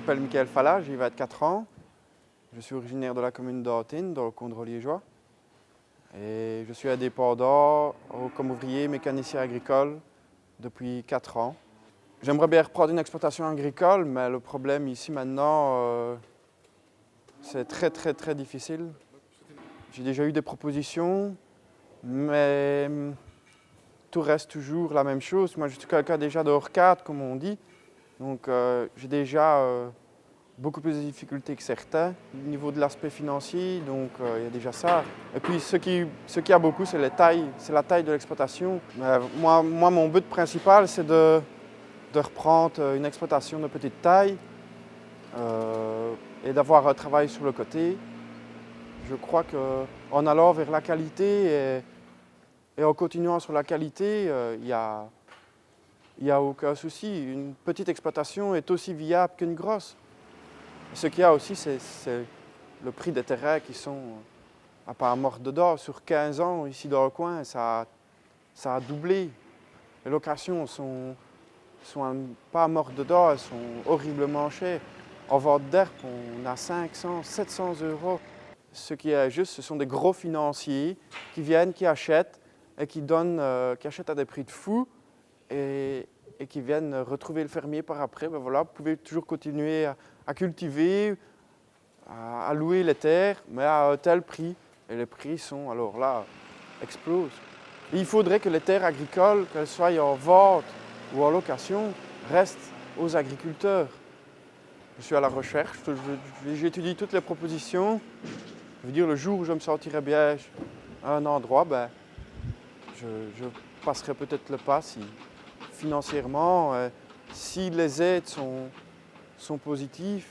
m'appelle Michael Falla, j'ai 24 ans. Je suis originaire de la commune d'Autun, dans le Condro liégeois. Et je suis indépendant comme ouvrier mécanicien agricole depuis 4 ans. J'aimerais bien reprendre une exploitation agricole, mais le problème ici maintenant, c'est très difficile. J'ai déjà eu des propositions, mais tout reste toujours la même chose. Moi, je suis quelqu'un déjà de hors cadre, comme on dit. Donc, j'ai déjà beaucoup plus de difficultés que certains au niveau de l'aspect financier. Donc, il y a déjà ça. Et puis, ce qui y a beaucoup, c'est la taille de l'exploitation. Moi, mon but principal, c'est de reprendre une exploitation de petite taille et d'avoir un travail sur le côté. Je crois qu'en allant vers la qualité et en continuant sur la qualité, il n'y a aucun souci. Une petite exploitation est aussi viable qu'une grosse. Ce qu'il y a aussi, c'est le prix des terrains qui sont à pas mort dedans. Sur 15 ans, ici dans le coin, ça a doublé. Les locations sont pas mortes dedans, elles sont horriblement chères. En vente d'herbe, on a 500, 700 euros. Ce qui est juste, ce sont des gros financiers qui viennent, qui achètent et qui achètent à des prix de fou et qui viennent retrouver le fermier par après. Ben voilà, vous pouvez toujours continuer à cultiver, à louer les terres, mais à un tel prix. Et les prix sont, alors là, explosent. Et il faudrait que les terres agricoles, qu'elles soient en vente ou en location, restent aux agriculteurs. Je suis à la recherche, j'étudie toutes les propositions. Je veux dire, le jour où je me sentirai bien à un endroit, ben, je passerai peut-être le pas si financièrement, si les aides sont positives.